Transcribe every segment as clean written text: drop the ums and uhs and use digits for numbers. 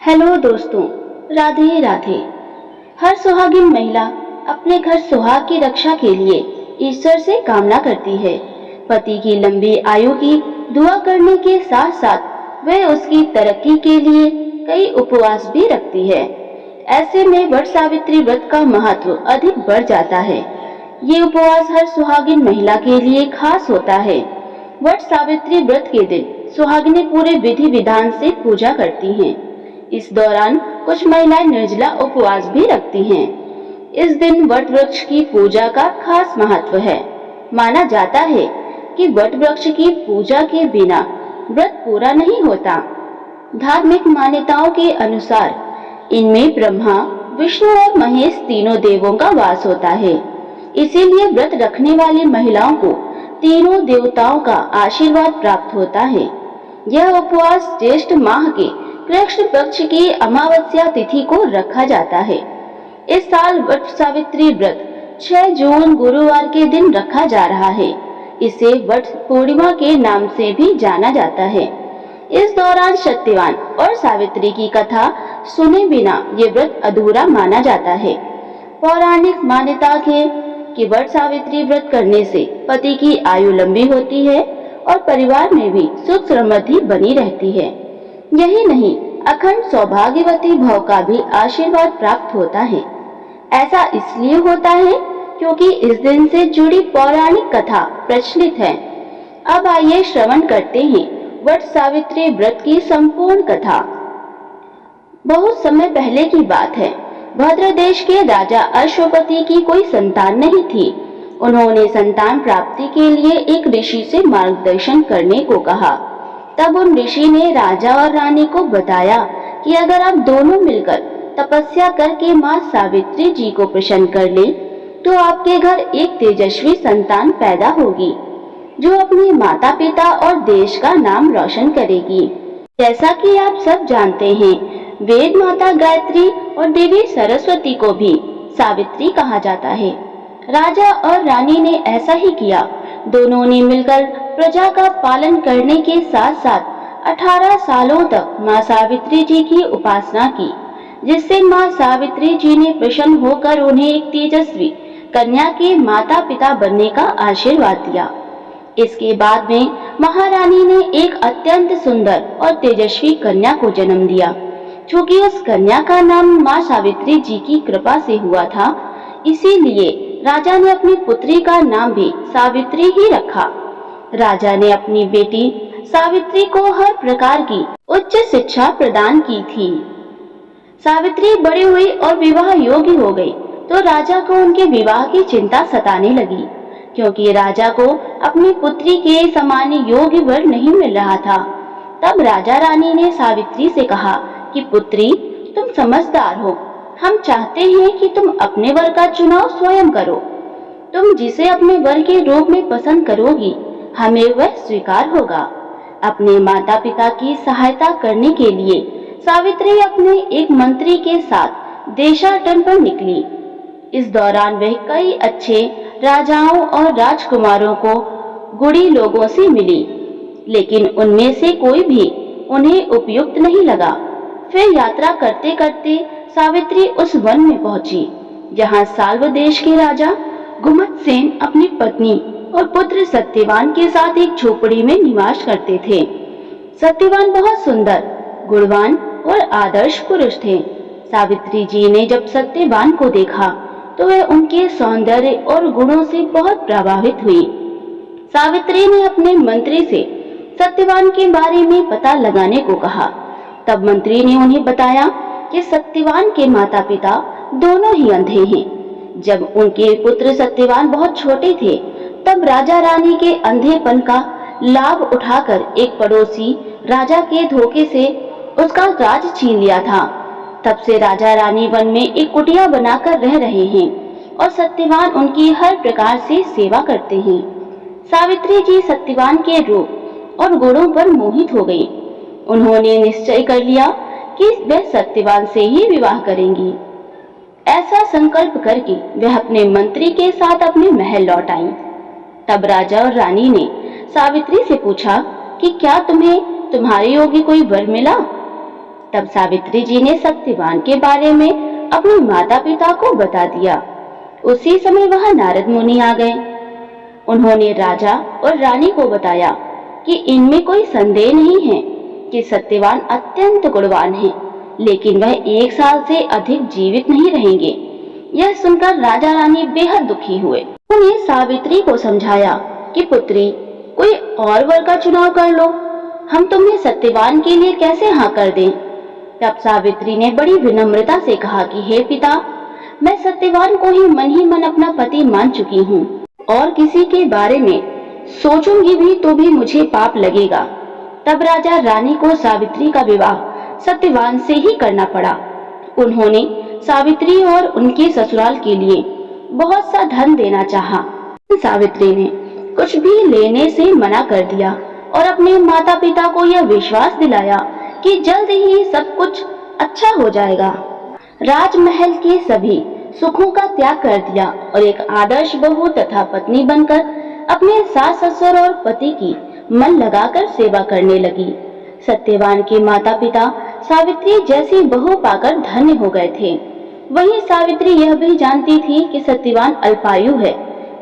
Hello दोस्तों, राधे राधे। हर सुहागिन महिला अपने घर सुहाग की रक्षा के लिए ईश्वर से कामना करती है। पति की लंबी आयु की दुआ करने के साथ साथ वह उसकी तरक्की के लिए कई उपवास भी रखती है। ऐसे में वट सावित्री व्रत का महत्व अधिक बढ़ जाता है। ये उपवास हर सुहागिन महिला के लिए खास होता है। वट सावित्री व्रत के दिन सुहागिनें पूरे विधि विधान से पूजा करती हैं। इस दौरान कुछ महिलाएं निर्जला उपवास भी रखती हैं। इस दिन वट वृक्ष की पूजा का खास महत्व है। माना जाता है कि वट वृक्ष की पूजा के बिना व्रत पूरा नहीं होता। धार्मिक मान्यताओं के अनुसार इनमें ब्रह्मा, विष्णु और महेश तीनों देवों का वास होता है। इसीलिए व्रत रखने वाली महिलाओं को तीनों देवताओं का आशीर्वाद प्राप्त होता है। यह उपवास ज्येष्ठ माह के कृष्ण पक्ष की अमावस्या तिथि को रखा जाता है। इस साल वट सावित्री व्रत 6 जून गुरुवार के दिन रखा जा रहा है। इसे वट पूर्णिमा के नाम से भी जाना जाता है। इस दौरान सत्यवान और सावित्री की कथा सुने बिना ये व्रत अधूरा माना जाता है। पौराणिक मान्यता है कि वट सावित्री व्रत करने से पति की आयु लंबी होती है और परिवार में भी सुख समृद्धि बनी रहती है। यही नहीं, अखंड सौभाग्यवती भव का भी आशीर्वाद प्राप्त होता है। ऐसा इसलिए होता है क्योंकि इस दिन से जुड़ी पौराणिक कथा प्रचलित है। अब आइए श्रवण करते हैं वट सावित्री व्रत की संपूर्ण कथा। बहुत समय पहले की बात है। भद्र देश के राजा अश्वपति की कोई संतान नहीं थी। उन्होंने संतान प्राप्ति के लिए एक ऋषि से मार्गदर्शन करने को कहा। तब उन ऋषि ने राजा और रानी को बताया कि अगर आप दोनों मिलकर तपस्या करके माँ सावित्री जी को प्रसन्न कर ले तो आपके घर एक तेजस्वी संतान पैदा होगी जो अपने माता पिता और देश का नाम रोशन करेगी। जैसा कि आप सब जानते हैं, वेद माता गायत्री और देवी सरस्वती को भी सावित्री कहा जाता है। राजा और रानी ने ऐसा ही किया। दोनों ने मिलकर प्रजा का पालन करने के साथ साथ 18 सालों तक माँ सावित्री जी की उपासना की, जिससे माँ सावित्री जी ने प्रसन्न होकर उन्हें एक तेजस्वी कन्या के माता पिता बनने का आशीर्वाद दिया। इसके बाद में महारानी ने एक अत्यंत सुंदर और तेजस्वी कन्या को जन्म दिया। चूँकि उस कन्या का नाम माँ सावित्री जी की कृपा से हुआ था, इसीलिए राजा ने अपनी पुत्री का नाम भी सावित्री ही रखा। राजा ने अपनी बेटी सावित्री को हर प्रकार की उच्च शिक्षा प्रदान की थी। सावित्री बड़ी हुई और विवाह योग्य हो गई तो राजा को उनके विवाह की चिंता सताने लगी, क्योंकि राजा को अपनी पुत्री के समान योग्य वर नहीं मिल रहा था। तब राजा रानी ने सावित्री से कहा कि पुत्री, तुम समझदार हो, हम चाहते हैं कि तुम अपने वर का चुनाव स्वयं करो। तुम जिसे अपने वर के रूप में पसंद करोगी, हमें वह स्वीकार होगा। अपने माता पिता की सहायता करने के लिए सावित्री अपने एक मंत्री के साथ देशाटन पर निकली। इस दौरान वह कई अच्छे राजाओं और राजकुमारों को गुणी लोगों से मिली, लेकिन उनमें से कोई भी उन्हें उपयुक्त नहीं लगा। फिर यात्रा करते करते सावित्री उस वन में पहुंची जहां साल्व देश के राजा गुमतसेन अपनी पत्नी और पुत्र सत्यवान के साथ एक झोपड़ी में निवास करते थे। सत्यवान बहुत सुंदर, गुणवान और आदर्श पुरुष थे। सावित्री जी ने जब सत्यवान को देखा तो वह उनके सौंदर्य और गुणों से बहुत प्रभावित हुई। सावित्री ने अपने मंत्री से सत्यवान के बारे में पता लगाने को कहा। तब मंत्री ने उन्हें बताया कि सत्यवान के माता पिता दोनों ही अंधे हैं। जब उनके पुत्र सत्यवान बहुत छोटे थे तब राजा रानी के अंधेपन का लाभ उठाकर एक पड़ोसी राजा के धोखे से उसका राज छीन लिया था। तब से राजा रानी वन में एक कुटिया बनाकर रह रहे हैं और सत्यवान उनकी हर प्रकार से सेवा करते हैं। सावित्री जी सत्यवान के रूप और गुणों पर मोहित हो गई। उन्होंने निश्चय कर लिया कि वह सत्यवान से ही विवाह करेंगी। ऐसा संकल्प करके वह अपने मंत्री के साथ अपने महल लौट आईं। तब राजा और रानी ने सावित्री से पूछा कि क्या तुम्हें तुम्हारे योग्य कोई वर मिला? तब सावित्री जी ने सत्यवान के बारे में अपने माता पिता को बता दिया। उसी समय वहां नारद मुनि आ गए। उन्होंने राजा और रानी को बताया कि इनमें कोई संदेह नहीं है कि सत्यवान अत्यंत गुणवान है, लेकिन वह 1 साल से अधिक जीवित नहीं रहेंगे। यह सुनकर राजा रानी बेहद दुखी हुए। उन्होंने सावित्री को समझाया कि पुत्री, कोई और वर का चुनाव कर लो, हम तुम्हें सत्यवान के लिए कैसे हाँ कर दें। तब सावित्री ने बड़ी विनम्रता से कहा कि हे पिता, मैं सत्यवान को ही मन अपना पति मान चुकी हूँ और किसी के बारे में सोचूंगी भी तो भी मुझे पाप लगेगा। तब राजा रानी को सावित्री का विवाह सत्यवान से ही करना पड़ा। उन्होंने सावित्री और उनके ससुराल के लिए बहुत सा धन देना चाहा। सावित्री ने कुछ भी लेने से मना कर दिया और अपने माता पिता को यह विश्वास दिलाया कि जल्द ही सब कुछ अच्छा हो जाएगा। राजमहल के सभी सुखों का त्याग कर दिया और एक आदर्श बहू तथा पत्नी बनकर अपने सास ससुर और पति की मन लगाकर सेवा करने लगी। सत्यवान के माता पिता सावित्री जैसी बहू पाकर धन्य हो गए थे। वहीं सावित्री यह भी जानती थी कि सत्यवान अल्पायु है,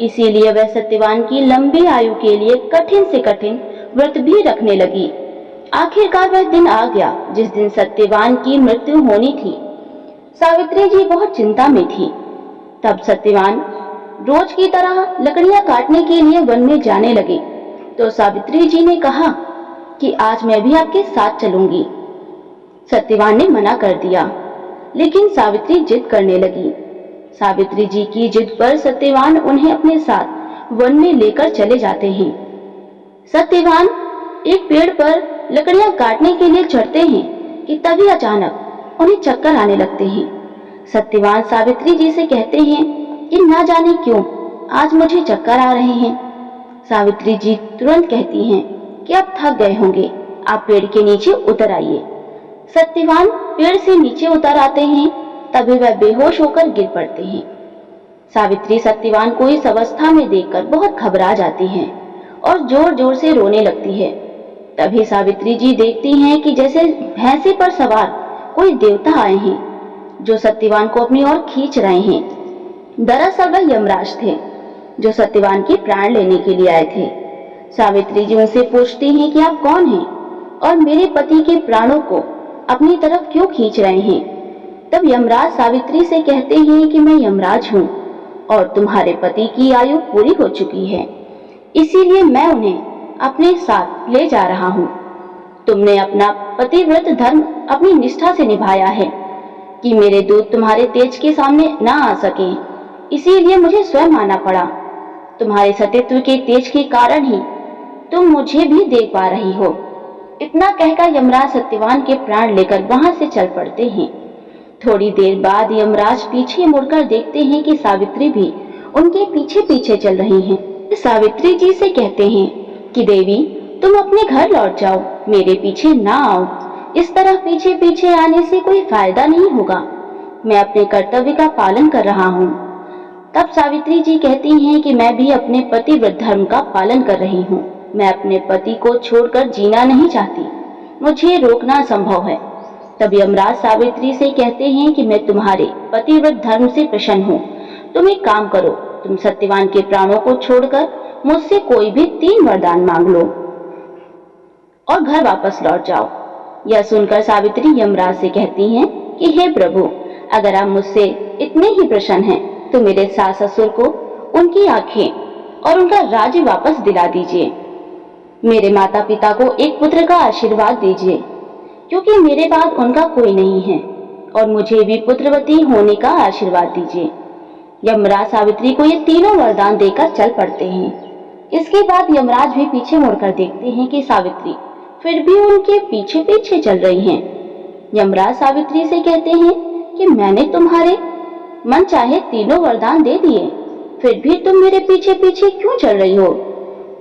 इसीलिए वह सत्यवान की लंबी आयु के लिए कठिन से कठिन व्रत भी रखने लगी। आखिरकार वह दिन आ गया जिस दिन सत्यवान की मृत्यु होनी थी। सावित्री जी बहुत चिंता में थी। तब सत्यवान रोज की तरह लकड़ियां काटने के लिए वन में जाने लगे। तो सावित्री जी ने कहा कि आज मैं भी आपके साथ चलूंगी। सत्यवान ने मना कर दिया, लेकिन सावित्री जिद करने लगी। सावित्री जी की जिद पर सत्यवान उन्हें अपने साथ वन में लेकर चले जाते हैं। सत्यवान एक पेड़ पर लकड़ियां काटने के लिए चढ़ते हैं कि तभी अचानक उन्हें चक्कर आने लगते हैं। सत्यवान सावित्री जी से कहते हैं कि ना जाने क्यों आज मुझे चक्कर आ रहे हैं। सावित्री जी तुरंत कहती हैं कि आप थक गए होंगे, आप पेड़ के नीचे उतर आइए। सत्यवान पेड़ से नीचे उतर आते हैं, तभी वह बेहोश होकर गिर पड़ते हैं। सावित्री सत्यवान को इस अवस्था में देखकर बहुत घबरा जाती हैं और जोर जोर से रोने लगती है। तभी सावित्री जी देखती हैं कि जैसे भैंसे पर सवार कोई देवता आए हैं जो सत्यवान को अपनी ओर खींच रहे हैं। दरअसल वह यमराज थे जो सत्यवान के प्राण लेने के लिए आए थे। सावित्री जी उनसे पूछती हैं कि आप कौन हैं और मेरे पति के प्राणों को अपनी तरफ क्यों खींच रहे हैं। तब यमराज सावित्री से कहते हैं कि मैं यमराज हूँ और तुम्हारे पति की आयु पूरी हो चुकी है, इसीलिए मैं उन्हें अपने साथ ले जा रहा हूँ। तुमने अपना पतिव्रत धर्म अपनी निष्ठा से निभाया है कि मेरे दूत तुम्हारे तेज के सामने ना आ सके, इसीलिए मुझे स्वयं आना पड़ा। तुम्हारे सतीत्व के तेज के कारण ही तुम मुझे भी देख पा रही हो। इतना कहकर यमराज सत्यवान के प्राण लेकर वहां से चल पड़ते हैं। थोड़ी देर बाद यमराज पीछे मुड़कर देखते हैं कि सावित्री भी उनके पीछे पीछे चल रही हैं। सावित्री जी से कहते हैं कि देवी, तुम अपने घर लौट जाओ, मेरे पीछे ना आओ। इस तरह पीछे पीछे आने से कोई फायदा नहीं होगा, मैं अपने कर्तव्य का पालन कर रहा हूँ। तब सावित्री जी कहती हैं कि मैं भी अपने पतिव्रत धर्म का पालन कर रही हूँ। मैं अपने पति को छोड़कर जीना नहीं चाहती, मुझे रोकना असंभव है। तब यमराज सावित्री से कहते हैं कि मैं तुम्हारे पतिव्रत धर्म से प्रसन्न हूँ। तुम एक काम करो, तुम सत्यवान के प्राणों को छोड़कर मुझसे कोई भी 3 वरदान मांग लो और घर वापस लौट जाओ। यह सुनकर सावित्री यमराज से कहती हैं कि हे प्रभु, अगर आप मुझसे इतने ही प्रसन्न हैं तो मेरे सास ससुर को उनकी आंखें और उनका राज्य वापस दिला दीजिए। मेरे माता पिता को एक पुत्र का आशीर्वाद दीजिए, क्योंकि मेरे बाद उनका कोई नहीं है, और मुझे भी पुत्रवती होने का आशीर्वाद दीजिए। यमराज सावित्री को ये तीनों वरदान देकर चल पड़ते हैं। इसके बाद यमराज भी पीछे मुड़कर देखते हैं कि सावित्री फिर भी उनके पीछे पीछे चल रही हैं। यमराज सावित्री से कहते हैं कि मैंने तुम्हारे मन चाहे तीनों वरदान दे दिए, फिर भी तुम मेरे पीछे पीछे क्यों चल रही हो।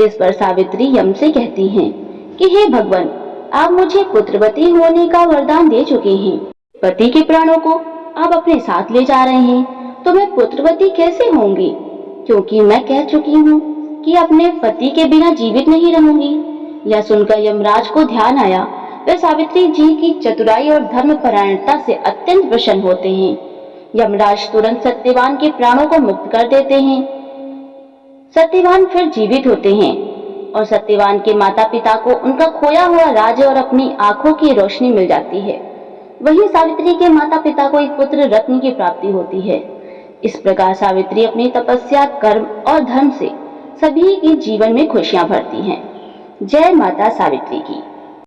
इस पर सावित्री यम से कहती हैं कि हे भगवान, आप मुझे पुत्रवती होने का वरदान दे चुके हैं, पति के प्राणों को आप अपने साथ ले जा रहे हैं, तो मैं पुत्रवती कैसे होंगी, क्योंकि मैं कह चुकी हूँ कि अपने पति के बिना जीवित नहीं रहूंगी। यह सुनकर यमराज को ध्यान आया वे सावित्री जी की चतुराई और धर्मपरायणता से अत्यंत प्रसन्न होते हैं। यमराज तुरंत सत्यवान के प्राणों को मुक्त कर देते हैं। सत्यवान फिर जीवित होते हैं और सत्यवान के माता पिता को उनका खोया हुआ राज्य और अपनी आंखों की रोशनी मिल जाती है। वहीं सावित्री के माता पिता को एक पुत्र रत्न की प्राप्ति होती है। इस प्रकार सावित्री अपनी तपस्या, कर्म और धर्म से सभी के जीवन में खुशियां भरती हैं। जय माता सावित्री की।